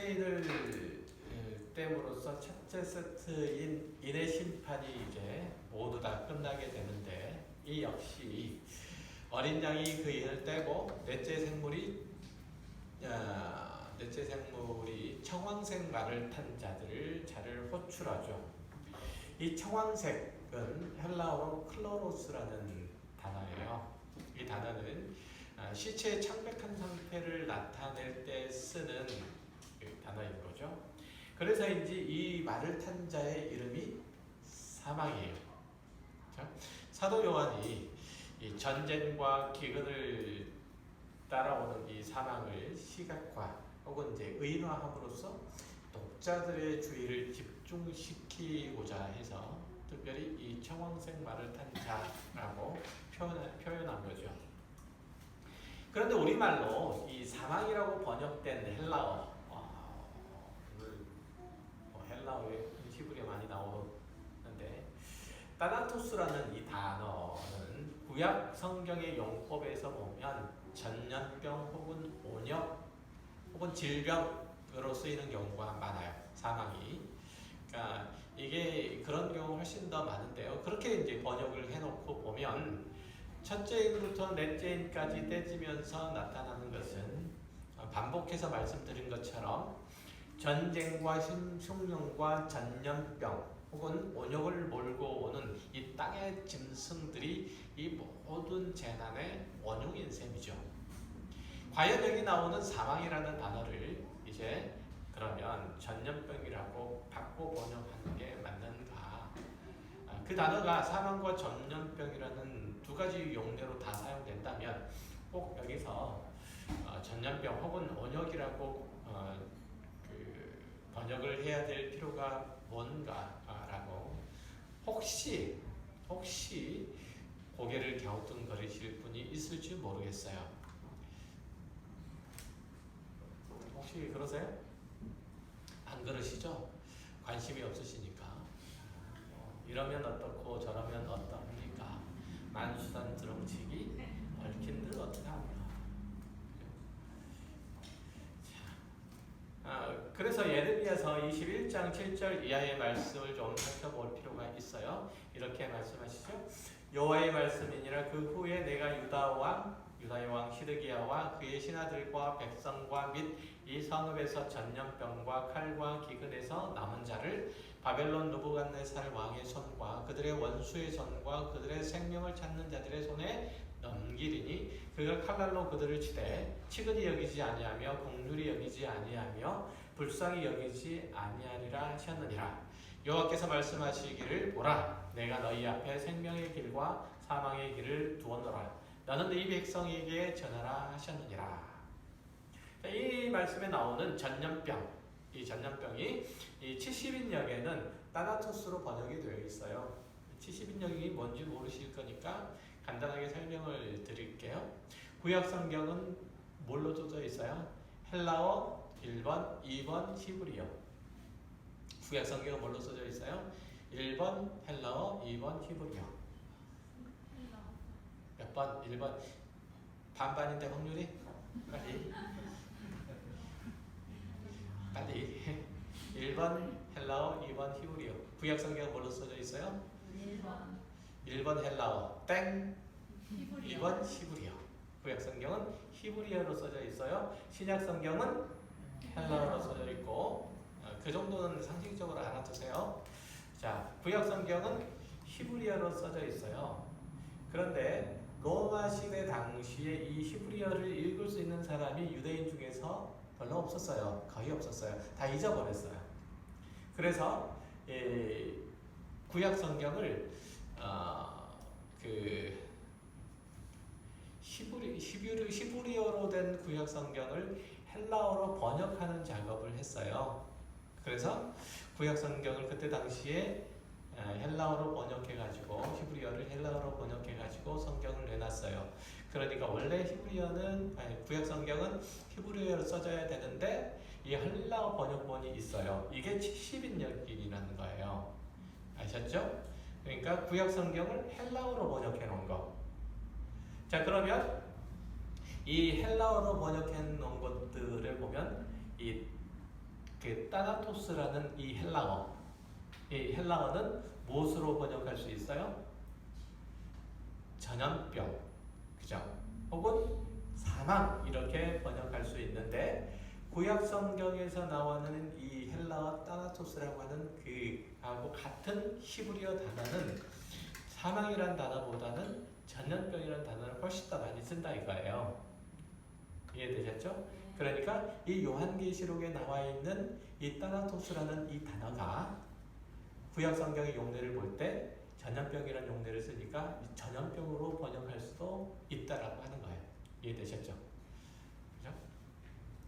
천체인을 땜으로써 첫째 세트인 인의 심판이 이제 모두 다 끝나게 되는데, 이 역시 어린 양이 그 인을 떼고 넷째 생물이 청황색 말을 탄 자를 호출하죠. 이 청황색은 헬라어로 클로로스라는 단어예요. 이 단어는 시체의 창백한 상태를 나타낼 때 쓰는 단어인 거죠. 그래서인지 이 말을 탄 자의 이름이 사망이에요. 자, 사도 요한이 이 전쟁과 기근을 따라오는 이 사망을 시각화 혹은 이제 의인화함으로써 독자들의 주의를 집중시키고자 해서 특별히 이 청황색 말을 탄 자라고 표현한 거죠. 그런데 우리말로 이 사망이라고 번역된 헬라어, 헬라어에 히브리어 많이 나오는데, 따나토스라는 이 단어는 구약 성경의 용법에서 보면 전염병 혹은 온역 혹은 질병으로 쓰이는 경우가 많아요. 사망이. 그러니까 이게 그런 경우 훨씬 더 많은데요. 그렇게 이제 번역을 해놓고 보면 첫째인부터 넷째인까지 떼지면서 나타나는 것은 반복해서 말씀드린 것처럼 전쟁과 흉년과 전염병 혹은 온역을 몰고 오는 이 땅의 짐승들이 이 모든 재난의 원흉인 셈이죠. 과연 여기 나오는 사망이라는 단어를 이제 그러면 전염병이라고 바꿔 번역하는 게 맞는가? 그 단어가 사망과 전염병이라는 두 가지 용례로 다 사용된다면 꼭 여기서 전염병 혹은 온역이라고 번역을 해야 될 필요가 뭔가라고 혹시 고개를 갸우뚱거리실 분이 있을지 모르겠어요. 혹시 그러세요? 안 그러시죠? 관심이 없으시니까. 이러면 어떻고 저러면 어떻습니까? 만수단 드렁치기 얽힌 듯 어떡합니까? 그래서 예레미야서 21장 7절 이하의 말씀을 좀 살펴볼 필요가 있어요. 이렇게 말씀하시죠. 여호와의 말씀이니라. 그 후에 내가 유다의 왕 시드기야와 그의 신하들과 백성과 및 이 성읍에서 전염병과 칼과 기근에서 남은 자를 바벨론 느부갓네살 왕의 손과 그들의 원수의 손과 그들의 생명을 찾는 자들의 손에 넘기리니 그가 칼날로 그들을 치되 치근히 여기지 아니하며 긍휼히 여기지 아니하며 불쌍히 여기지 아니하리라 하셨느니라. 여호와께서 말씀하시기를 보라, 내가 너희 앞에 생명의 길과 사망의 길을 두었노라. 너는 이 백성에게 전하라 하셨느니라. 이 말씀에 나오는 전염병, 이 전염병이 이 70인역에는 따나토스로 번역이 되어 있어요. 70인역이 뭔지 모르실 거니까 간단하게 설명을 드릴게요. 구약 성경은 뭘로 써져 있어요? 헬라어 1번, 2번 히브리어. 구약 성경은 뭘로 써져 있어요? 1번 헬라어, 2번 히브리어. 몇 번? 1번. 반반인데 확률이? 빨리. 1번 헬라어, 2번 히브리어. 구약 성경은 뭘로 써져 있어요? 1번 헬라어, 땡. 히브리어. 2번 히브리어. 구약 성경은 히브리어로 써져 있어요. 신약 성경은 헬라어로 써져 있고, 그 정도는 상식적으로 알아두세요. 자, 구약 성경은 히브리어로 써져 있어요. 그런데 로마 시대 당시에 이 히브리어를 읽을 수 있는 사람이 유대인 중에서 별로 없었어요. 거의 없었어요. 다 잊어버렸어요. 그래서 구약 성경을 히브리어로 된 구약 성경을 헬라어로 번역하는 작업을 했어요. 그래서 구약 성경을 그때 당시에 헬라어로 번역해가지고 히브리어를 헬라어로 번역해가지고 성경을 내놨어요. 그러니까 원래 구약 성경은 히브리어로 써져야 되는데 이 헬라어 번역본이 있어요. 이게 70인역이라는 거예요. 아셨죠? 그러니까 구약 성경을 헬라어로 번역해 놓은 거. 자, 그러면 이 헬라어로 번역해 놓은 것들을 보면 이 그 따나토스라는 이 헬라어, 이 헬라어는 무엇으로 번역할 수 있어요? 전염병, 그죠? 혹은 사망 이렇게 번역할 수 있는데 구약 성경에서 나오는 이 헬라어 따나토스라고 하는 그하고 같은 히브리어 단어는 사망이란 단어보다는 전염병이라는 단어를 훨씬 더 많이 쓴다 이거예요. 이해되셨죠? 그러니까 이 요한계시록에 나와 있는 이 따나토스라는 이 단어가 구약 성경의 용례를 볼 때 전염병이라는 용례를 쓰니까 전염병으로 번역할 수도 있다라고 하는 거예요. 이해되셨죠? 그죠?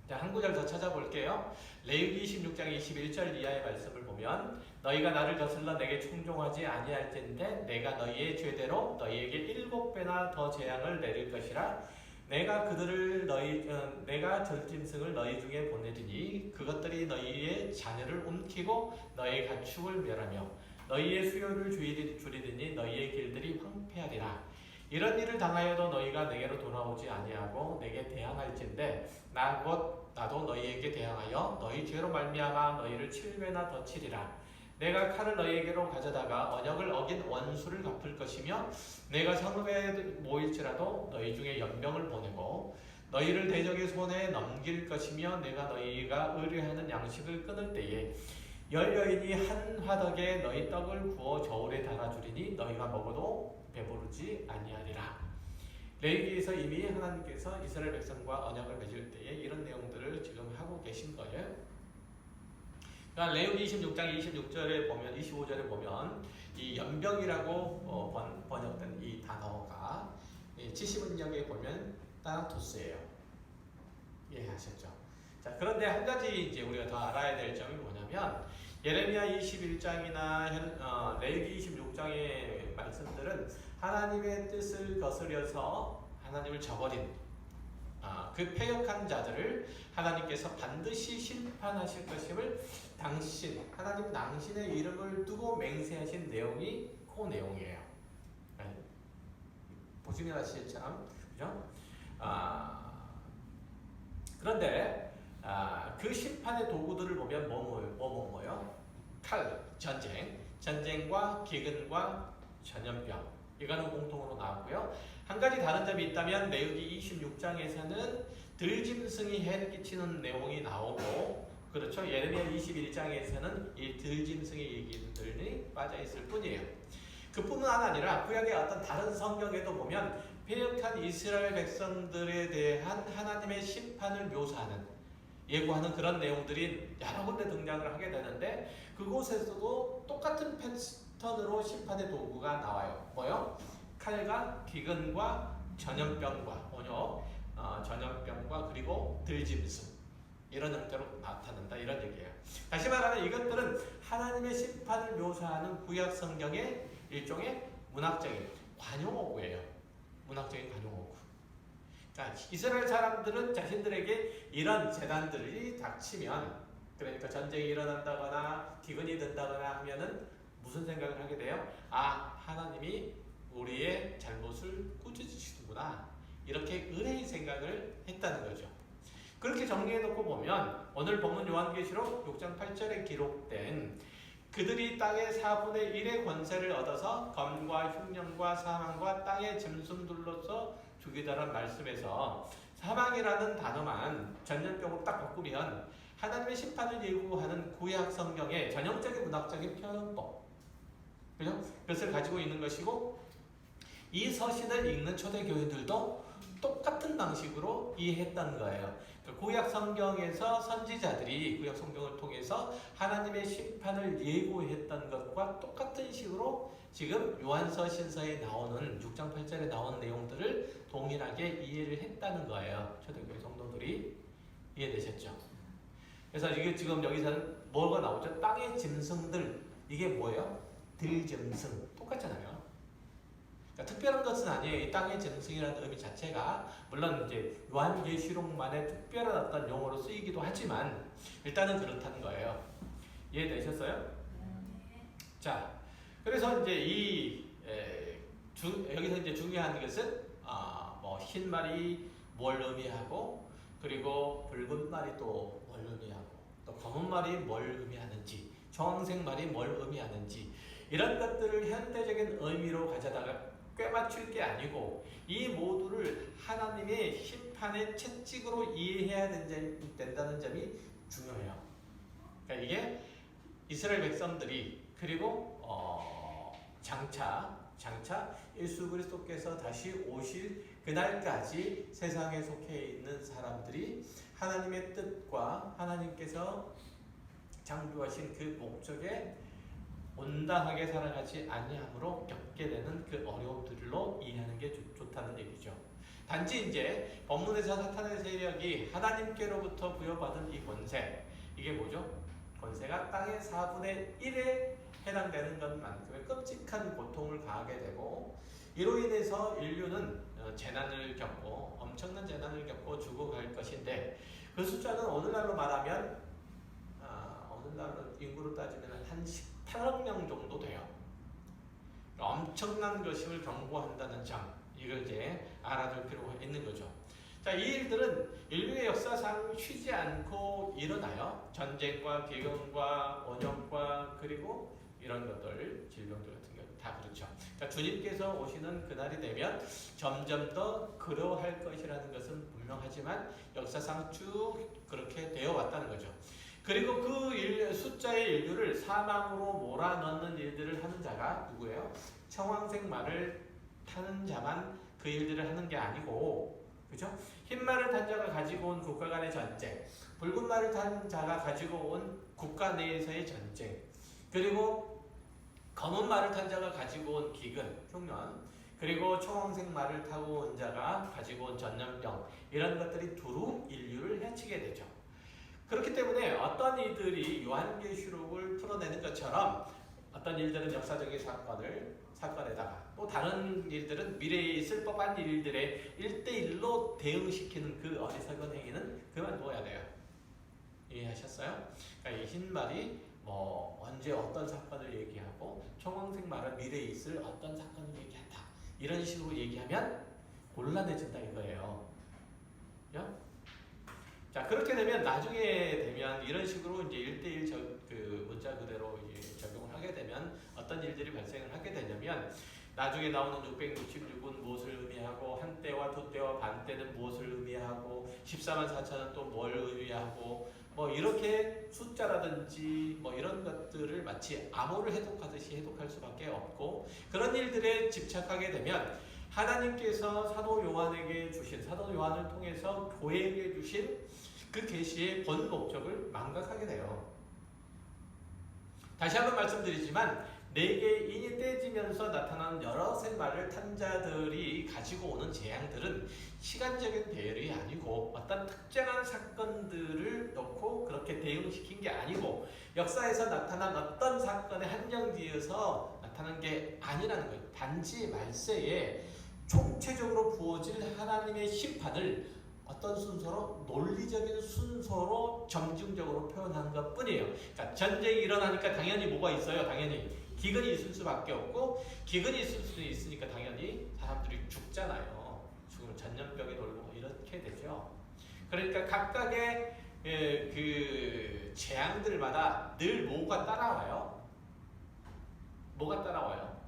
자, 한 구절 더 찾아볼게요. 레위기 26장 21절 이하의 말씀을 보면 너희가 나를 거슬러 내게 충종하지 아니할진대 내가 너희의 죄대로 너희에게 7배나 더 재앙을 내릴 것이라 내가 내가 절짐승을 너희 중에 보내리니 그것들이 너희의 자녀를 움키고 너희의 가축을 멸하며 너희의 수요를 줄이리니 너희의 길들이 황폐하리라. 이런 일을 당하여도 너희가 내게로 돌아오지 아니하고 내게 대항할진대 나도 너희에게 대항하여 너희 죄로 말미암아 너희를 7배나 더 치리라. 내가 칼을 너희에게로 가져다가 언약을 어긴 원수를 갚을 것이며 내가 성읍에 모일지라도 너희 중에 연병을 보내고 너희를 대적의 손에 넘길 것이며 내가 너희가 의뢰하는 양식을 끊을 때에 열 여인이 한 화덕에 너희 떡을 구워 저울에 달아주리니 너희가 먹어도 배부르지 아니하리라. 레위기에서 이미 하나님께서 이스라엘 백성과 언약을 맺을 때에 이런 내용들을 지금 하고 계신 거예요. 그러니까 레위기 26장 26절에 보면 25절에 보면 이 연병이라고 번역된 이 단어가 70원역에 보면 따나토스예요. 이해하셨죠? 자, 그런데 한 가지 이제 우리가 더 알아야 될 점이 뭐냐면 예레미야 21장이나 레위기 26장의 말씀들은 하나님의 뜻을 거스려서 하나님을 저버린 그 패역한 자들을 하나님께서 반드시 심판하실 것임을 하나님 당신의 이름을 두고 맹세하신 내용이 그 내용이에요. 보시면 아시겠지만, 그죠? 그런데 그 심판의 도구들을 보면 뭐요? 칼, 전쟁과 기근과 전염병 이거는 공통으로 나왔고요. 한 가지 다른 점이 있다면 레위기 26장에서는 들짐승이 해를 끼치는 내용이 나오고 그렇죠. 예레미야 21장에서는 이 들짐승의 얘기들이 빠져있을 뿐이에요. 그뿐만 아니라 구약의 어떤 다른 성경에도 보면 패역한 이스라엘 백성들에 대한 하나님의 심판을 묘사하는 예고하는 그런 내용들이 여러 군데 등장을 하게 되는데 그곳에서도 똑같은 패턴으로 심판의 도구가 나와요. 뭐요? 칼과 기근과 전염병과 전염병과 그리고 들짐승 이런 형태로 나타난다 이런 얘기예요. 다시 말하면 이것들은 하나님의 심판을 묘사하는 구약 성경의 일종의 문학적인 관용어구예요. 문학적인 관용어구. 그러니까 이스라엘 사람들은 자신들에게 이런 재난들이 닥치면 그러니까 전쟁이 일어난다거나 기근이 든다거나 하면은 무슨 생각을 하게 돼요? 하나님이 우리의 잘못을 꾸짖으시는구나 이렇게 의뢰의 생각을 했다는 거죠. 그렇게 정리해놓고 보면 오늘 본문 요한계시록 6장 8절에 기록된 그들이 땅의 4분의 1의 권세를 얻어서 검과 흉년과 사망과 땅의 짐승들로서 죽이다라는 말씀에서 사망이라는 단어만 전염병으로 딱 바꾸면 하나님의 심판을 예고하는 구약 성경의 전형적인 문학적인 표현법 그죠? 그것을 가지고 있는 것이고 이 서신을 읽는 초대교회들도 똑같은 방식으로 이해했던 거예요. 구약 성경에서 선지자들이 구약 성경을 통해서 하나님의 심판을 예고했던 것과 똑같은 식으로 지금 요한서신서에 나오는 6장 8절에 나온 내용들을 동일하게 이해를 했다는 거예요. 초대교회 성도들이. 이해되셨죠? 그래서 이게 지금 여기서는 뭐가 나오죠? 땅의 짐승들. 이게 뭐예요? 들짐승. 똑같잖아요. 그러니까 특별한 것은 아니에요. 이 땅의 짐승이라는 의미 자체가 물론 이제 요한계시록만의 특별한 어떤 용어로 쓰이기도 하지만 일단은 그렇다는 거예요. 이해되셨어요? 자, 그래서 이제 여기서 이제 중요한 것은 흰 말이 뭘 의미하고 그리고 붉은 말이 또 뭘 의미하고 또 검은 말이 뭘 의미하는지, 청황색 말이 뭘 의미하는지 이런 것들을 현대적인 의미로 가져다가 꿰맞출 게 아니고 이 모두를 하나님의 심판의 채찍으로 이해해야 된다는 점이 중요해요. 그러니까 이게 이스라엘 백성들이 그리고 장차 예수 그리스도께서 다시 오실 그날까지 세상에 속해 있는 사람들이 하나님의 뜻과 하나님께서 창조하신 그 목적에 온당하게 살아가지 아니함으로 겪게 되는 그 어려움들로 이해하는 게 좋다는 얘기죠. 단지 이제 본문에서 사탄의 세력이 하나님께로부터 부여받은 이 권세, 이게 뭐죠? 권세가 땅의 4분의 1에 해당되는 것만큼의 끔찍한 고통을 가하게 되고 이로 인해서 인류는 재난을 겪고 엄청난 재난을 겪고 죽어갈 것인데 그 숫자는 오늘날로 말하면 오늘날로 인구로 따지면 한 18억 명 정도 돼요. 엄청난 것임을 경고한다는 점, 이걸 이제 알아둘 필요가 있는 거죠. 자, 이 일들은 인류의 역사상 쉬지 않고 일어나요. 전쟁과 기근과 원형과 그리고 이런 것들, 질병들 같은 경우 다 그렇죠. 자, 주님께서 오시는 그날이 되면 점점 더 그러할 것이라는 것은 분명하지만 역사상 쭉 그렇게 되어 왔다는 거죠. 그리고 그 숫자의 인류를 사망으로 몰아넣는 일들을 하는 자가 누구예요? 청황색 말을 타는 자만 그 일들을 하는 게 아니고, 그죠? 흰 말을 탄 자가 가지고 온 국가 간의 전쟁, 붉은 말을 탄 자가 가지고 온 국가 내에서의 전쟁, 그리고 검은 말을 탄 자가 가지고 온 기근, 흉년, 그리고 청황색 말을 타고 온 자가 가지고 온 전염병, 이런 것들이 두루 인류를 해치게 되죠. 그렇기 때문에 어떤 이들이 요한계시록을 풀어내는 것처럼 어떤 일들은 역사적인 사건에다가 또 다른 일들은 미래에 있을 법한 일들에 1대1로 대응시키는 그 어리석은 행위는 그만둬야 돼요. 이해하셨어요? 그러니까 이 흰말이 언제 어떤 사건을 얘기하고 청황색 말은 미래에 있을 어떤 사건을 얘기한다. 이런 식으로 얘기하면 곤란해진다 이거예요. 자, 그렇게 되면 나중에 되면 이런 식으로 이제 1대1 그 문자 그대로 이제 적용을 하게 되면 어떤 일들이 발생을 하게 되냐면 나중에 나오는 666은 무엇을 의미하고 한때와 두때와 반때는 무엇을 의미하고 14만 4천은 또 뭘 의미하고 이렇게 숫자라든지 이런 것들을 마치 암호를 해독하듯이 해독할 수밖에 없고 그런 일들에 집착하게 되면 하나님께서 사도 요한에게 주신 사도 요한을 통해서 교회에게 주신 그 계시의 본 목적을 망각하게 돼요. 다시 한번 말씀드리지만 4개의 인이 떼지면서 나타나는 여러 생말을 탄 자들이 가지고 오는 재앙들은 시간적인 배열이 아니고 어떤 특정한 사건들을 놓고 그렇게 대응시킨 게 아니고 역사에서 나타난 어떤 사건에 한정지어서 나타난 게 아니라는 거예요. 단지 말세에 총체적으로 부어질 하나님의 심판을 어떤 순서로? 논리적인 순서로 점증적으로 표현한 것 뿐이에요. 그러니까 전쟁이 일어나니까 당연히 뭐가 있어요? 당연히 기근이 있을 수밖에 없고 기근이 있을 수 있으니까 당연히 사람들이 죽잖아요. 죽으면 전염병이 돌고 이렇게 되죠. 그러니까 각각의 그 재앙들마다 늘 뭐가 따라와요? 뭐가 따라와요?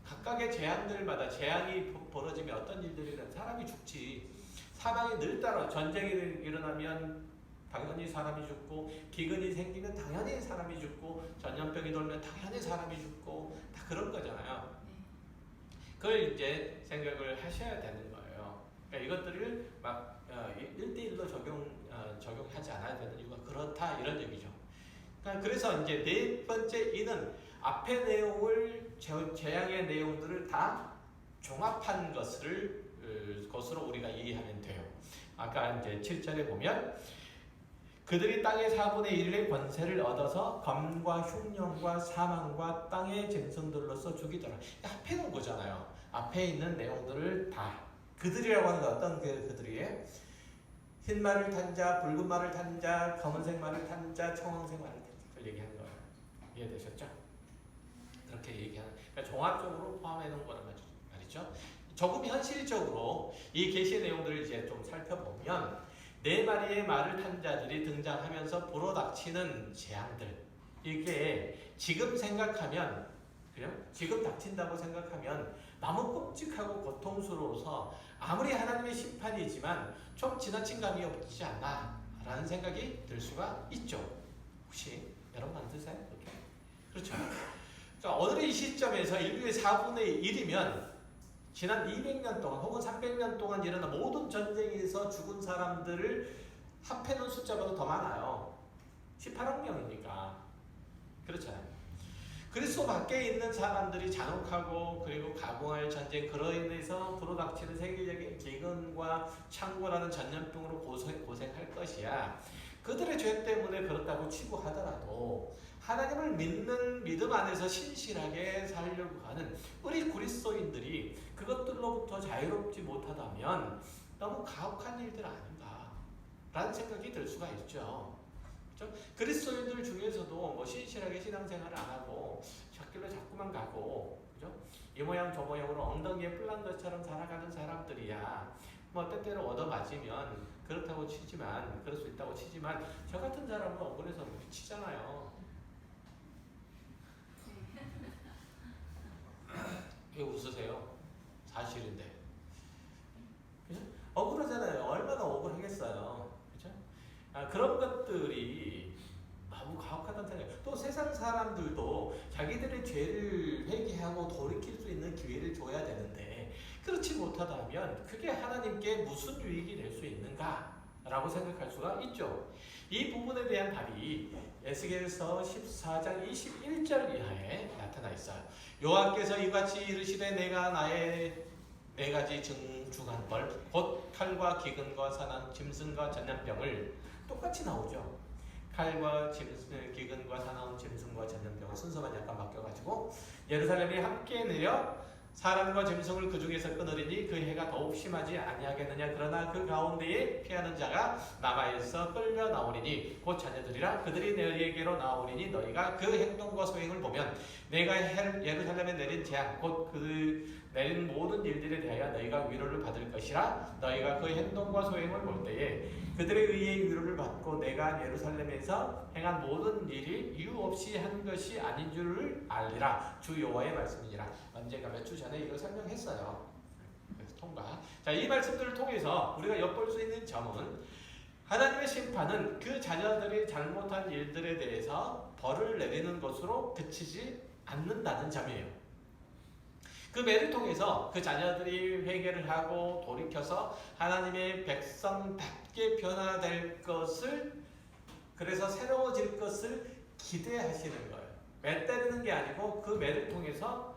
각각의 재앙들마다 재앙이 벌어지면 어떤 일들이든 사람이 죽지. 사망이 늘 따라 전쟁이 일어나면 당연히 사람이 죽고 기근이 생기면 당연히 사람이 죽고 전염병이 돌면 당연히 사람이 죽고 다 그런 거잖아요. 그걸 이제 생각을 하셔야 되는 거예요. 그러니까 이것들을 막 1대1로 적용하지 않아야 되는 이유가 그렇다 이런 얘기죠. 그러니까 그래서 이제 네 번째 이는 앞의 내용을 재앙의 내용들을 다 종합한 것으로 우리가 이해하면 돼요. 아까 이제 7절에 보면 그들이 땅의 4분의 1의 권세를 얻어서 검과 흉년과 사망과 땅의 짐승들로서 죽이더라. 앞에 놓은 거잖아요. 앞에 있는 내용들을 다 그들이라고 하는 건 어떤 그들이에요? 흰 말을 탄 자, 붉은 말을 탄 자, 검은색 말을 탄 자, 청황색 말을 탄 자. 그걸 얘기하는 거예요. 이해되셨죠? 그렇게 얘기하는, 그러니까 종합적으로 포함해 놓은 거란 말이죠. 조금 현실적으로 이 계시의 내용들을 이제 좀 살펴보면 네 마리의 말을 탄 자들이 등장하면서 불어닥치는 재앙들. 이게 지금 생각하면, 그래요? 지금 닥친다고 생각하면 너무 끔찍하고 고통스러워서 아무리 하나님의 심판이지만 좀 지나친 감이 없지 않나 라는 생각이 들 수가 있죠. 혹시 여러분 안 드세요? 그렇게? 그렇죠. 그러니까 오늘의 이 시점에서 인류의 4분의 1이면 지난 200년 동안 혹은 300년 동안 일어난 모든 전쟁에서 죽은 사람들을 합해놓은 숫자보다 더 많아요. 18억 명이니까. 그렇잖아요. 그리스도 밖에 있는 사람들이 잔혹하고 그리고 가공할 전쟁, 그로 인해서 불어닥치는 세계적인 기근과 창고라는 전염병으로 고생할 것이야. 그들의 죄 때문에 그렇다고 치고 하더라도 하나님을 믿는 믿음 안에서 신실하게 살려고 하는 우리 그리스도인들이 그것들로부터 자유롭지 못하다면 너무 가혹한 일들 아닌가 라는 생각이 들 수가 있죠. 그렇죠? 그리스도인들 중에서도 뭐 신실하게 신앙생활을 안 하고 잣길로 자꾸만 가고, 그죠? 이 모양 저 모양으로 엉덩이에 뿔난 것처럼 살아가는 사람들이야. 뭐 때때로 얻어맞으면 그렇다고 치지만, 그럴 수 있다고 치지만 저 같은 사람은 억울해서 미치잖아요. 왜 웃으세요? 사실인데. 그죠? 억울하잖아요. 얼마나 억울하겠어요. 그죠? 그런 것들이 너무 가혹하다는 생각이에요. 또 세상 사람들도 자기들의 죄를 회개하고 돌이킬 수 있는 기회를 줘야 되는데 그렇지 못하다면 그게 하나님께 무슨 유익이 될 수 있는가? 라고 생각할 수가 있죠. 이 부분에 대한 답이 에스겔서 14장 21절 이하에 나타나 있어요. 여호와께서 이같이 이르시되 내가 나의 네 가지 중한 벌, 곧 칼과 기근과 사난, 짐승과 전염병을, 똑같이 나오죠. 칼과 기근과 사나운 짐승과 전염병을 순서만 약간 바뀌어가지고 예루살렘이 함께 내려 사람과 짐승을 그 중에서 끊으리니 그 해가 더욱 심하지 아니하겠느냐. 그러나 그 가운데에 피하는 자가 남아있어 끌려 나오리니 곧 자녀들이라. 그들이 너희에게로 나오리니 너희가 그 행동과 소행을 보면 내가 예루살렘에 내린 재앙 곧 그 내린 모든 일들에 대하여 너희가 위로를 받을 것이라. 너희가 그 행동과 소행을 볼 때에 그들에 의해 위로를 받고 내가 예루살렘에서 행한 모든 일이 이유 없이 한 것이 아닌 줄을 알리라. 주 여호와의 말씀이니라. 언젠가 몇 주 전에 이걸 설명했어요. 그래서 통과. 자, 이 말씀들을 통해서 우리가 엿볼 수 있는 점은 하나님의 심판은 그 자녀들이 잘못한 일들에 대해서 벌을 내리는 것으로 그치지 않는다는 점이에요. 그 매를 통해서 그 자녀들이 회개를 하고 돌이켜서 하나님의 백성답게 변화될 것을, 그래서 새로워질 것을 기대하시는 거예요. 매 때리는 게 아니고 그 매를 통해서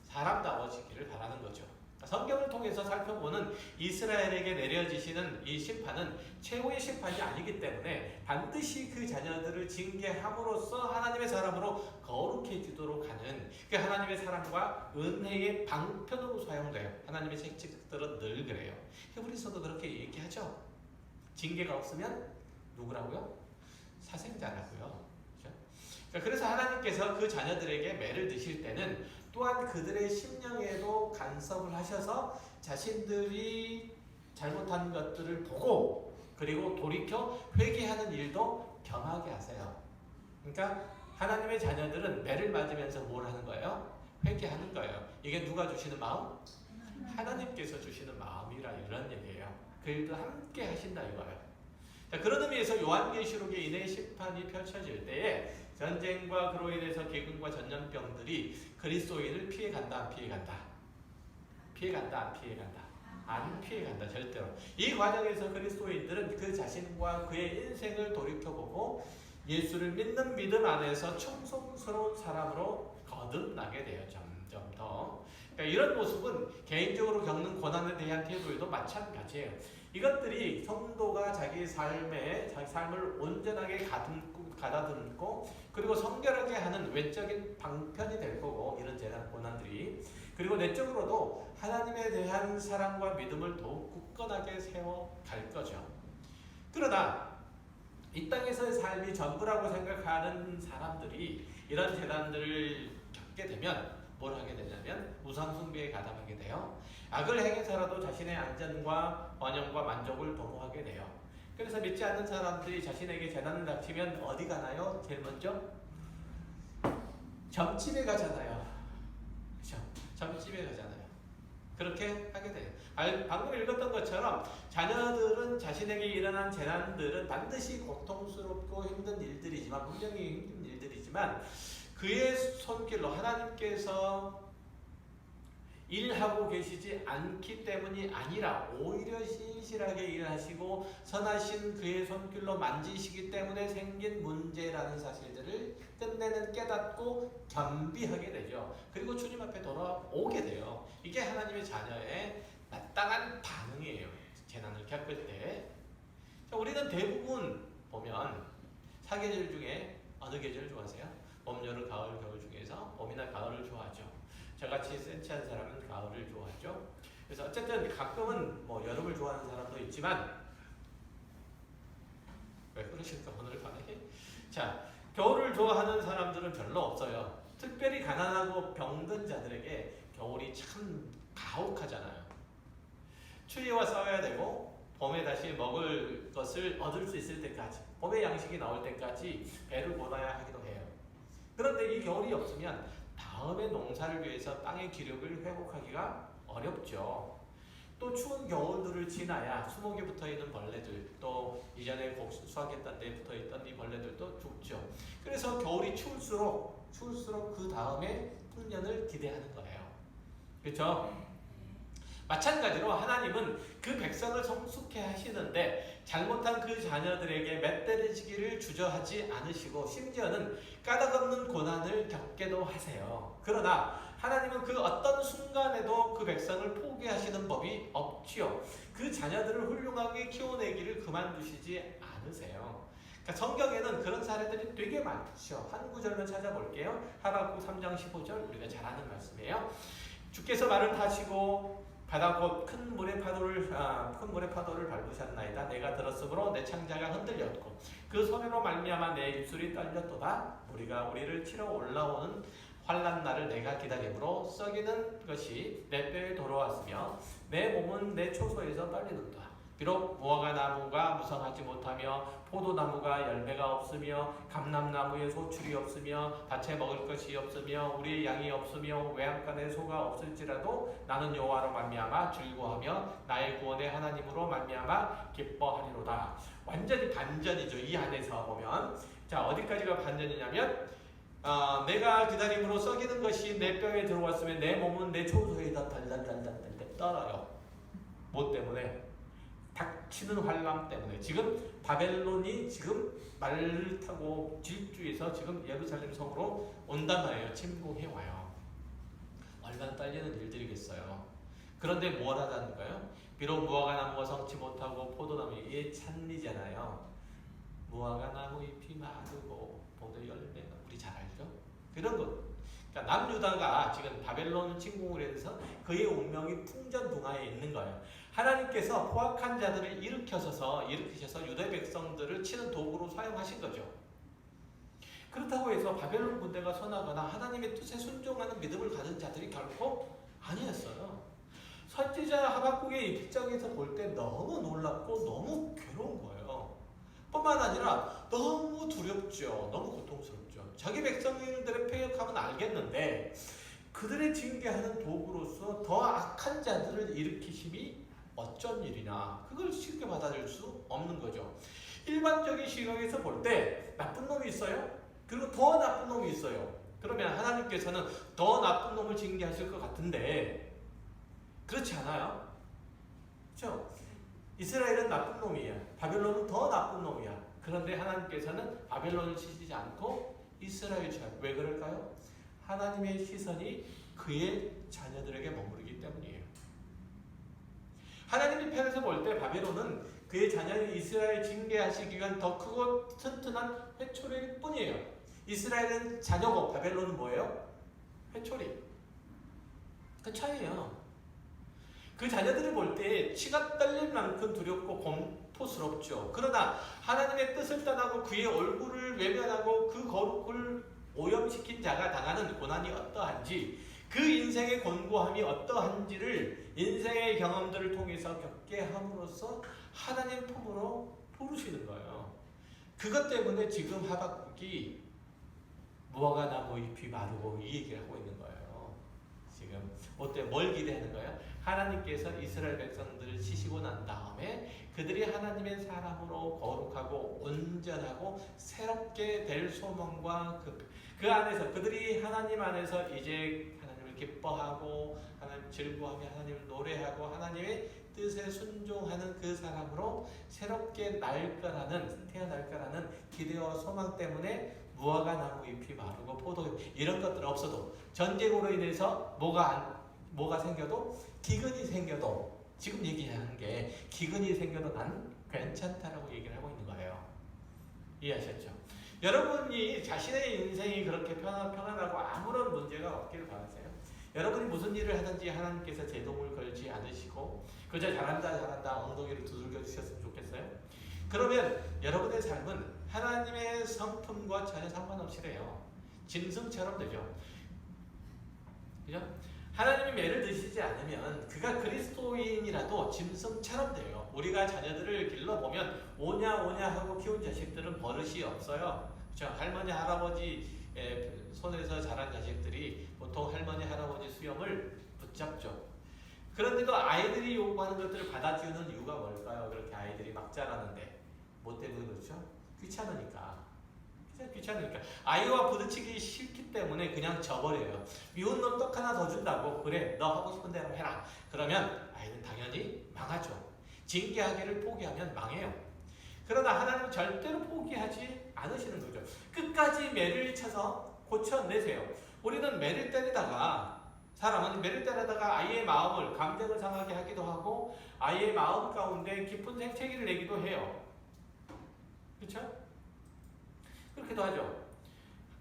사람다워지기를 바라는 거죠. 성경을 통해서 살펴보는 이스라엘에게 내려지시는 이 심판은 최후의 심판이 아니기 때문에 반드시 그 자녀들을 징계함으로써 하나님의 사람으로 거룩해지도록 하는 그 하나님의 사랑과 은혜의 방편으로 사용돼요. 하나님의 책들은 늘 그래요. 히브리서도 그렇게 얘기하죠. 징계가 없으면 누구라고요? 사생자라고요. 그렇죠? 그래서 하나님께서 그 자녀들에게 매를 드실 때는 또한 그들의 심령에도 간섭을 하셔서 자신들이 잘못한 것들을 보고 그리고 돌이켜 회개하는 일도 경하게 하세요. 그러니까 하나님의 자녀들은 매를 맞으면서 뭘 하는 거예요? 회개하는 거예요. 이게 누가 주시는 마음? 하나님께서 주시는 마음이라 이런 얘기예요. 그 일도 함께 하신다 이거예요. 자, 그런 의미에서 요한계시록의 인의 심판이 펼쳐질 때에 전쟁과 그로 인해서 기근과 전염병들이 그리스도인을 피해간다 안 피해간다? 피해간다 안 피해간다? 안 피해간다 절대로. 이 과정에서 그리스도인들은 그 자신과 그의 인생을 돌이켜보고 예수를 믿는 믿음 안에서 충성스러운 사람으로 거듭나게 돼요. 점점 더. 그러니까 이런 모습은 개인적으로 겪는 고난에 대한 태도에도 마찬가지예요. 이것들이 성도가 자기 삶을 온전하게 가다듬고 그리고 성결하게 하는 외적인 방편이 될 거고, 이런 재난 고난들이. 그리고 내적으로도 하나님에 대한 사랑과 믿음을 더욱 굳건하게 세워갈 거죠. 그러나 이 땅에서의 삶이 전부라고 생각하는 사람들이 이런 재난들을 겪게 되면 뭘 하게 되냐면 우상숭배에 가담하게 돼요. 악을 행해서라도 자신의 안전과 번영과 만족을 도모하게 돼요. 그래서 믿지 않는 사람들이 자신에게 재난을 닥치면 어디 가나요? 제일 먼저 점집에 가잖아요. 그렇죠? 점집에 가잖아요. 그렇게 하게 돼요. 방금 읽었던 것처럼 자녀들은 자신에게 일어난 재난들은 반드시 고통스럽고 힘든 일들이지만, 분명히 힘든 일들이지만 그의 손길로 하나님께서 일하고 계시지 않기 때문이 아니라 오히려 신실하게 일하시고 선하신 그의 손길로 만지시기 때문에 생긴 문제라는 사실들을 끝내는 깨닫고 겸비하게 되죠. 그리고 주님 앞에 돌아오게 돼요. 이게 하나님의 자녀의 마땅한 반응이에요. 재난을 겪을 때. 자, 우리는 대부분 보면 사계절 중에 어느 계절을 좋아하세요? 봄, 여름, 가을, 겨울 중에서 봄이나 가을을 좋아하죠. 저같이 센치한 사람은 가을을 좋아하죠. 그래서 어쨌든 가끔은 뭐 여름을 좋아하는 사람도 있지만, 왜 그러실까 오늘 밤에? 자, 겨울을 좋아하는 사람들은 별로 없어요. 특별히 가난하고 병든 자들에게 겨울이 참 가혹하잖아요. 추위와 싸워야 되고 봄에 다시 먹을 것을 얻을 수 있을 때까지, 봄에 양식이 나올 때까지 배를 고나야 하기도 해요. 그런데 이 겨울이 없으면 다음에 농사를 위해서 땅의 기력을 회복하기가 어렵죠. 또 추운 겨울들을 지나야 수목에 붙어있는 벌레들, 또 이전에 수확했던 데 붙어있던 이 벌레들도 죽죠. 그래서 겨울이 추울수록 그 다음에 풍년을 기대하는 거예요. 그렇죠? 마찬가지로 하나님은 그 백성을 성숙해 하시는데 잘못한 그 자녀들에게 멧돼지기를 주저하지 않으시고 심지어는 까닭없는 고난을 겪게도 하세요. 그러나 하나님은 그 어떤 순간에도 그 백성을 포기하시는 법이 없지요. 그 자녀들을 훌륭하게 키워내기를 그만두시지 않으세요. 그러니까 성경에는 그런 사례들이 되게 많죠. 한 구절만 찾아볼게요. 하박국 3장 15절, 우리가 잘 아는 말씀이에요. 주께서 말을 타시고 바다 곧 큰 물의 파도를 밟으셨나이다. 내가 들었으므로 내 창자가 흔들렸고 그 소리로 말미암아 내 입술이 떨렸도다. 무리가 우리를 치러 올라오는 환난 날을 내가 기다림으로 썩이는 것이 내 뼈에 돌아왔으며 내 몸은 내 초소에서 떨리는도다. 비록 무화과 나무가 무성하지 못하며 포도나무가 열매가 없으며 감람나무에 소출이 없으며 밭에 먹을 것이 없으며 우리의 양이 없으며 외양간에 소가 없을지라도 나는 여호와로 말미암아 즐거워하며 나의 구원의 하나님으로 말미암아 기뻐하리로다. 완전히 반전이죠. 이 안에서 보면. 자, 어디까지가 반전이냐면 내가 기다림으로 썩이는 것이 내 뼈에 들어왔으면 내 몸은 내 초소에다 달달달달달 떨어요. 뭐 때문에? 닥치는 환란 때문에. 지금 바벨론이 지금 말을 타고 질주해서 지금 예루살렘 성으로 온단 말이에요. 침공해 와요. 얼마나 딸리는 일들이겠어요. 그런데 뭘 하다는가요? 비록 무화과 나무가 성치 못하고 포도나무, 이게 찬미잖아요. 무화과 나무 잎이 마르고 포도 열매가, 우리 잘 알죠? 그런 것. 그러니까 남유다가 지금 바벨론 침공을 해서 그의 운명이 풍전등화에 있는 거예요. 하나님께서 포악한 자들을 일으키셔서 유대 백성들을 치는 도구로 사용하신 거죠. 그렇다고 해서 바벨론 군대가 선하거나 하나님의 뜻에 순종하는 믿음을 가진 자들이 결코 아니었어요. 선지자 하박국의 입장에서 볼 때 너무 놀랍고 너무 괴로운 거예요. 뿐만 아니라 너무 두렵죠. 너무 고통스럽죠. 자기 백성들의 폐역함은 알겠는데 그들의 징계하는 도구로서 더 악한 자들을 일으키심이 어쩐 일이나, 그걸 쉽게 받아들일 수 없는 거죠. 일반적인 시각에서 볼 때 나쁜 놈이 있어요. 그리고 더 나쁜 놈이 있어요. 그러면 하나님께서는 더 나쁜 놈을 징계하실 것 같은데 그렇지 않아요? 그렇죠? 이스라엘은 나쁜 놈이야. 바벨론은 더 나쁜 놈이야. 그런데 하나님께서는 바벨론을 치시지 않고 이스라엘 쳐요. 왜 그럴까요? 하나님의 시선이 그의 자녀들에게 머무르기 때문이에요. 하나님의 편에서 볼 때 바벨론은 그의 자녀인 이스라엘 징계하시기 위한 더 크고 튼튼한 회초리일 뿐이에요. 이스라엘은 자녀고 바벨론은 뭐예요? 회초리. 그 차이예요. 그 자녀들을 볼 때 치가 떨릴 만큼 두렵고 공포스럽죠. 그러나 하나님의 뜻을 떠나고 그의 얼굴을 외면하고 그 거룩을 오염시킨 자가 당하는 고난이 어떠한지, 그 인생의 곤고함이 어떠한지를 인생의 경험들을 통해서 겪게 함으로써 하나님 품으로 부르시는 거예요. 그것 때문에 지금 하박국이 무화과 나무 잎이 마르고 이 얘기를 하고 있는 거예요. 지금 뭘 기대하는 거예요? 하나님께서 이스라엘 백성들을 치시고 난 다음에 그들이 하나님의 사람으로 거룩하고 온전하고 새롭게 될 소망과 그 안에서 그들이 하나님 안에서 이제 하나님을 기뻐하고 하나님 즐거워하며 하나님을 노래하고 하나님의 뜻에 순종하는 그 사람으로 새롭게 태어날 거라는 기대와 소망 때문에 무화과 나무 잎이 마르고 포도 이런 것들 없어도 전쟁으로 인해서 뭐가 생겨도 기근이 생겨도 지금 얘기하는 게 기근이 생겨도 난 괜찮다라고 얘기를 하고 있는 거예요. 이해하셨죠? 여러분이 자신의 인생이 그렇게 평안하고 아무런 문제가 없기를 바라세요. 여러분이 무슨 일을 하든지 하나님께서 제동을 걸지 않으시고 그저 잘한다 엉덩이를 두들겨 주셨으면 좋겠어요. 그러면 여러분의 삶은 하나님의 성품과 전혀 상관없이래요. 짐승처럼 되죠. 그죠? 하나님이 매를 드시지 않으면 그가 그리스도인이라도 짐승처럼 돼요. 우리가 자녀들을 길러보면 오냐 하고 키운 자식들은 버릇이 없어요. 그렇죠? 할머니 할아버지 손에서 자란 자식들이 보통 할머니 할아버지 수염을 붙잡죠. 그런데도 아이들이 요구하는 것들을 받아주는 이유가 뭘까요? 그렇게 아이들이 막 자라는데 뭐 때문에 그렇죠? 귀찮으니까. 아이와 부딪히기 싫기 때문에 그냥 져버려요. 미운 놈 떡 하나 더 준다고 그래 너 하고 싶은 대로 해라. 그러면 아이는 당연히 망하죠. 징계하기를 포기하면 망해요. 그러나 하나님은 절대로 포기하지 않으시는 거죠. 끝까지 매를 쳐서 고쳐내세요. 우리는 매를 때리다가 사람은 매를 때리다가 아이의 마음을 감정을 상하게 하기도 하고 아이의 마음 가운데 깊은 생채기를 내기도 해요. 그렇죠? 그렇게도 하죠.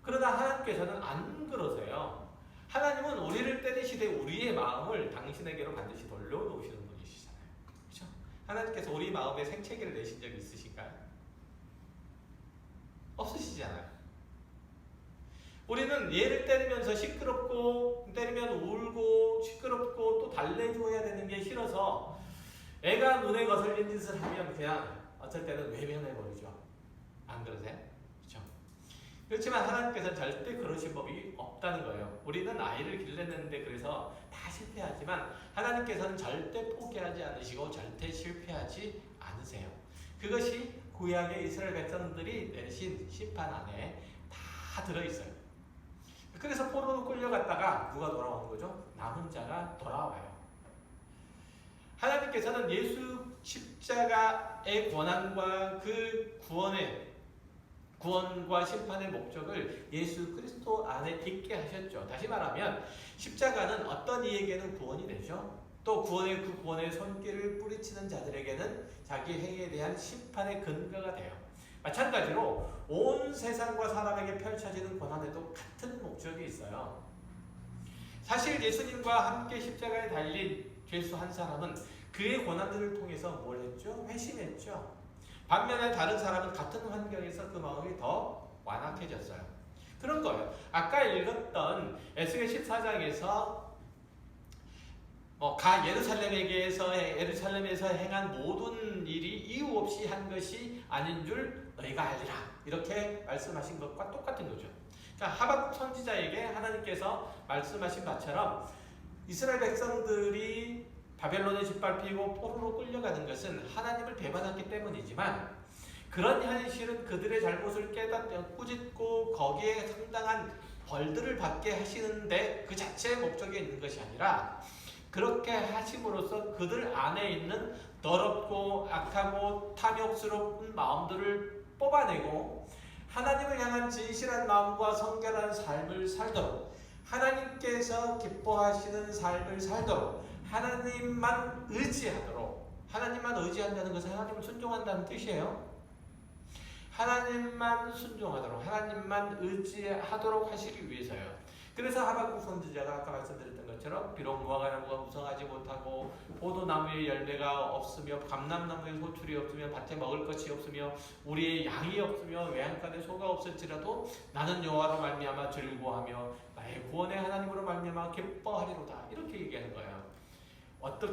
그러나 하나님께서는 안 그러세요. 하나님은 우리를 때리시되 우리의 마음을 당신에게로 반드시 돌려놓으시는 분이시잖아요. 그렇죠? 하나님께서 우리 마음에 생채기를 내신 적이 있으신가요? 없으시잖아요. 우리는 얘를 때리면서 시끄럽고 때리면 울고 시끄럽고 또 달래줘야 되는 게 싫어서 애가 눈에 거슬린 짓을 하면 그냥 어쩔 때는 외면해버리죠. 안 그러세요? 그렇죠? 그렇지만 하나님께서는 절대 그러신 법이 없다는 거예요. 우리는 아이를 길렀는데 그래서 다 실패하지만 하나님께서는 절대 포기하지 않으시고 절대 실패하지 않으세요. 그것이 구약의 이스라엘 백성들이 내신 심판 안에 다 들어있어요. 그래서 포로로 끌려갔다가 누가 돌아오는 거죠? 남은 자가 돌아와요. 하나님께서는 예수 십자가의 권한과 그 구원과 심판의 목적을 예수 그리스도 안에 있게 하셨죠. 다시 말하면 십자가는 어떤 이에게는 구원이 되죠. 또 그 구원의 손길을 뿌리치는 자들에게는 자기 행위에 대한 심판의 근거가 돼요. 마찬가지로 온 세상과 사람에게 펼쳐지는 고난에도 같은 목적이 있어요. 사실 예수님과 함께 십자가에 달린 죄수 한 사람은 그의 고난들을 통해서 뭘 했죠? 회심했죠. 반면에 다른 사람은 같은 환경에서 그 마음이 더 완악해졌어요. 그런 거예요. 아까 읽었던 에스겔 14장에서 예루살렘에서 행한 모든 일이 이유 없이 한 것이 아닌 줄 너희가 알리라. 이렇게 말씀하신 것과 똑같은 거죠. 그러니까 하박국 선지자에게 하나님께서 말씀하신 바처럼 이스라엘 백성들이 바벨론에 짓밟히고 포로로 끌려가는 것은 하나님을 배반했기 때문이지만 그런 현실은 그들의 잘못을 꾸짖고 거기에 상당한 벌들을 받게 하시는데 그 자체의 목적이 있는 것이 아니라 그렇게 하심으로써 그들 안에 있는 더럽고 악하고 탐욕스러운 마음들을 뽑아내고 하나님을 향한 진실한 마음과 성결한 삶을 살도록 하나님께서 기뻐하시는 삶을 살도록 하나님만 의지한다는 것은 하나님을 순종한다는 뜻이에요. 하나님만 순종하도록 하나님만 의지하도록 하시기 위해서요. 그래서 하박국 선지자가 아까 말씀드렸던 것처럼 비록 무화과 나무가 무성하지 못하고 포도나무에 열매가 없으며 감람나무에 소출이 없으며 밭에 먹을 것이 없으며 우리의 양이 없으며 외양간에 소가 없을지라도 나는 여호와로 말미암아 즐거워하며 나의 구원의 하나님으로 말미암아 기뻐하리로다. 이렇게 얘기하는 거예요.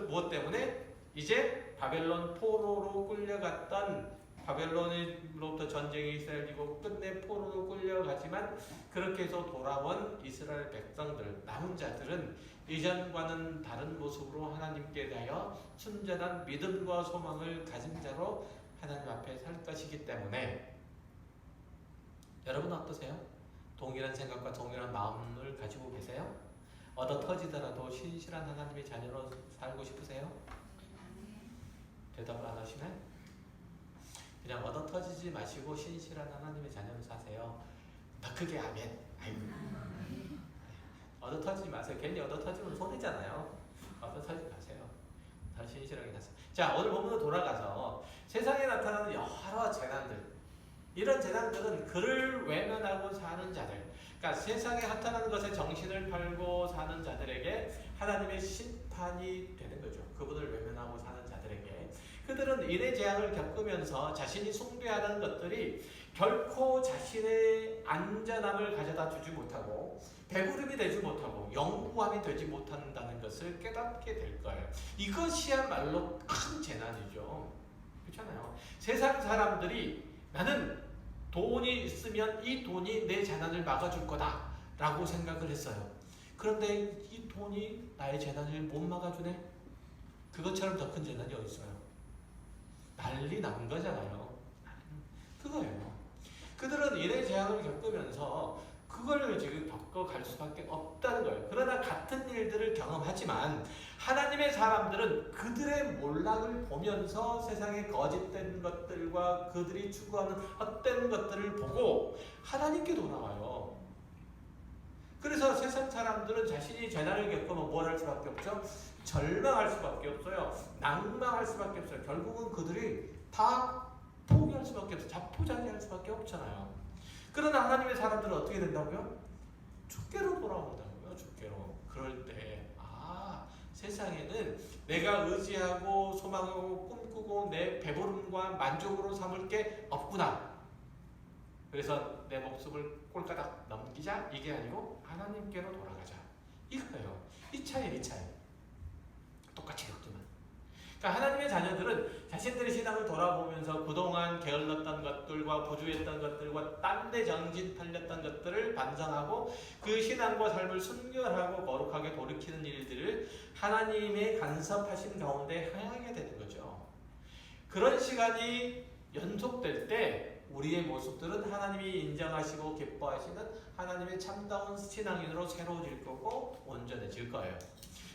무엇 때문에? 이제 바벨론 포로로 끌려갔던 바벨론으로부터 전쟁이 이스라엘이고 끝내 포로로 끌려가지만 그렇게 해서 돌아온 이스라엘 백성들, 남은 자들은 이전과는 다른 모습으로 하나님께 대하여 순전한 믿음과 소망을 가진 자로 하나님 앞에 살 것이기 때문에 여러분 어떠세요? 동일한 생각과 동일한 마음을 가지고 계세요? 얻어 터지더라도 신실한 하나님의 자녀로 살고 싶으세요? 대답을 안 하시네? 그냥 얻어 터지지 마시고 신실한 하나님의 자녀로 사세요. 더 크게 아멘. 아이고. 얻어 터지지 마세요. 괜히 얻어 터지면 손해잖아요. 얻어 터지지 마세요. 더 신실하게 사세요. 자, 오늘 본문으로 돌아가서 세상에 나타나는 여러 재난들, 이런 재난들은 그를 외면하고 사는 자들, 그러니까 세상에 나타나는 것에 정신을 팔고 사는 자들에게 하나님의 심판이 되는 거죠. 그분을 외면하고 사는 자들에게. 그들은 인의 재앙을 겪으면서 자신이 숭배하는 것들이 결코 자신의 안전함을 가져다 주지 못하고 배부름이 되지 못하고 영구함이 되지 못한다는 것을 깨닫게 될 거예요. 이것이야말로 큰 재난이죠. 그렇잖아요. 세상 사람들이 나는 돈이 있으면 이 돈이 내 재난을 막아줄 거다 라고 생각을 했어요. 그런데 이 돈이 나의 재난을 못 막아주네? 그것처럼 더 큰 재난이 어디 있어요? 난리 난 거잖아요. 그거예요. 그들은 인의 재앙을 겪으면서 그걸 지금 겪어갈 수밖에 없다는 거예요. 그러나 같은 일들을 경험하지만 하나님의 사람들은 그들의 몰락을 보면서 세상의 거짓된 것들과 그들이 추구하는 헛된 것들을 보고 하나님께 돌아와요. 그래서 세상 사람들은 자신이 재난을 겪으면 뭘 할 수밖에 없죠? 절망할 수밖에 없어요. 낭망할 수밖에 없어요. 결국은 그들이 다 포기할 수밖에 없어요. 자포자기할 수밖에 없잖아요. 그러나 하나님의 사람들은 어떻게 된다고요? 주께로 돌아온다고요. 주께로. 그럴 때 세상에는 내가 의지하고 소망하고 꿈꾸고 내 배부름과 만족으로 삼을 게 없구나. 그래서 내 목숨을 꼴까닥 넘기자 이게 아니고 하나님께로 돌아가자 이거예요. 이 차이. 똑같이 겪지만. 그러니까 하나님의 자녀들은 자신들의 신앙을 돌아보면서 그동안 게을렀던 것들과 부주했던 것들과 딴 데 정신 팔렸던 것들을 반성하고 그 신앙과 삶을 순결하고 거룩하게 돌이키는 일들을 하나님의 간섭하신 가운데 행하게 되는 거죠. 그런 시간이 연속될 때 우리의 모습들은 하나님이 인정하시고 기뻐하시는 하나님의 참다운 신앙인으로 새로워질 거고 온전해질 거예요.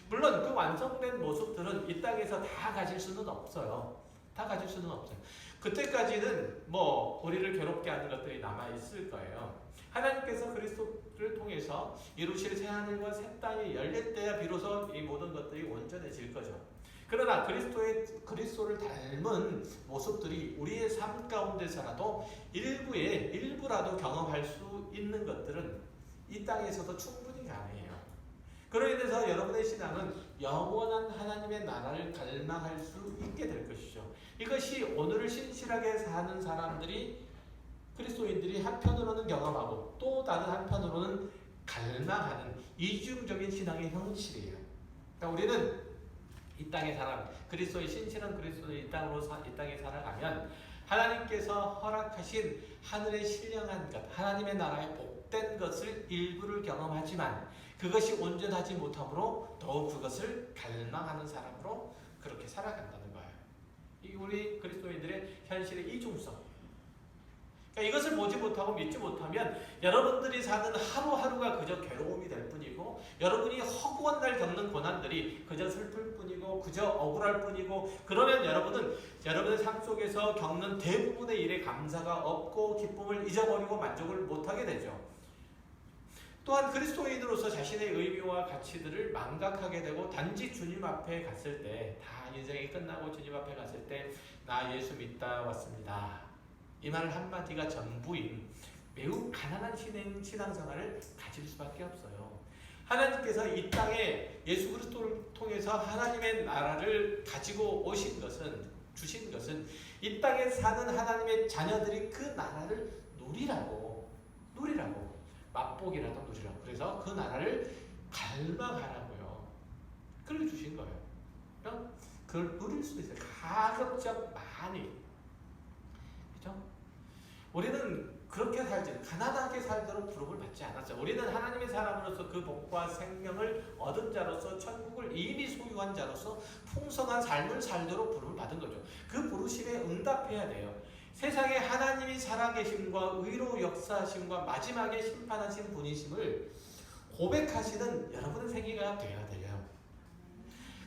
물론 그 완성된 모습들은 이 땅에서 다 가질 수는 없어요. 다 가질 수는 없어요. 그때까지는 우리를 괴롭게 하는 것들이 남아있을 거예요. 하나님께서 그리스도를 통해서 이루실 새하늘과 새 땅이 열릴 때야 비로소 이 모든 것들이 온전해질 거죠. 그러나 그리스도를 닮은 모습들이 우리의 삶 가운데서라도 일부라도 경험할 수 있는 것들은 이 땅에서도 충분히 가능해요. 그로 인해서 여러분의 신앙은 영원한 하나님의 나라를 갈망할 수 있게 될 것이죠. 이것이 오늘을 신실하게 사는 사람들이 그리스도인들이 한편으로는 경험하고 또 다른 한편으로는 갈망하는 이중적인 신앙의 현실이에요. 그러니까 우리는 이 땅의 사람, 그리스도의 신실한 그리스도의 이 땅에 살아가면 하나님께서 허락하신 하늘의 신령한 것, 하나님의 나라의 복된 것을 일부를 경험하지만 그것이 온전하지 못하므로 더욱 그것을 갈망하는 사람으로 그렇게 살아간다는 거예요. 이 우리 그리스도인들의 현실의 이중성. 그러니까 이것을 보지 못하고 믿지 못하면 여러분들이 사는 하루하루가 그저 괴로움이 될 뿐이고 여러분이 허구한 날 겪는 고난들이 그저 슬플 뿐이고 그저 억울할 뿐이고 그러면 여러분은 여러분의 삶 속에서 겪는 대부분의 일에 감사가 없고 기쁨을 잊어버리고 만족을 못하게 되죠. 또한 그리스도인으로서 자신의 의미와 가치들을 망각하게 되고 단지 주님 앞에 갔을 때 다 인생이 끝나고 주님 앞에 갔을 때 나 예수 믿다 왔습니다. 이 말 한마디가 전부인 매우 가난한 신앙생활을 가질 수밖에 없어요. 하나님께서 이 땅에 예수 그리스도를 통해서 하나님의 나라를 가지고 주신 것은 이 땅에 사는 하나님의 자녀들이 그 나라를 누리라고 맛보기라도 누리라고 그래서 그 나라를 갈망하라고요. 그렇게 주신 거예요. 그걸 누릴 수도 있어요. 가급적 많이. 그죠? 우리는 그렇게 살지 가난하게 살도록 부름을 받지 않았죠. 우리는 하나님의 사람으로서 그 복과 생명을 얻은 자로서 천국을 이미 소유한 자로서 풍성한 삶을 살도록 부름을 받은 거죠. 그 부르심에 응답해야 돼요. 세상에 하나님이 살아계심과 의로 역사하심과 마지막에 심판하신 분이심을 고백하시는 여러분의 생애가 되어야 돼요.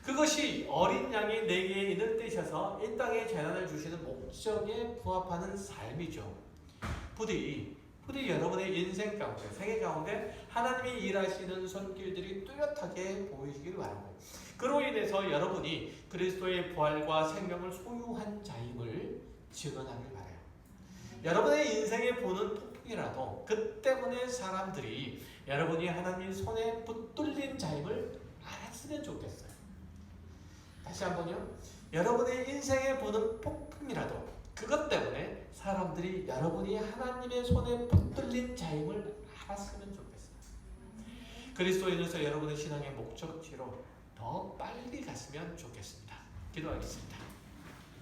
그것이 어린 양이 내게 있는 뜻이어서 이 땅에 재난을 주시는 목적에 부합하는 삶이죠. 부디 여러분의 인생 가운데, 생애 가운데 하나님이 일하시는 손길들이 뚜렷하게 보이시길 바라고, 그로 인해서 여러분이 그리스도의 부활과 생명을 소유한 자임을 증언하길 바라요. 여러분의 인생에 보는 폭풍이라도 그 때문에 사람들이 여러분이 하나님 손에 붙들린 자임을 알았으면 좋겠어요. 다시 한번요. 여러분의 인생에 보는 폭풍이라도 그것 때문에 사람들이 여러분이 하나님의 손에 붙들린 자임을 알았으면 좋겠어요. 그리스도인으로서 여러분의 신앙의 목적지로 더 빨리 갔으면 좋겠습니다. 기도하겠습니다.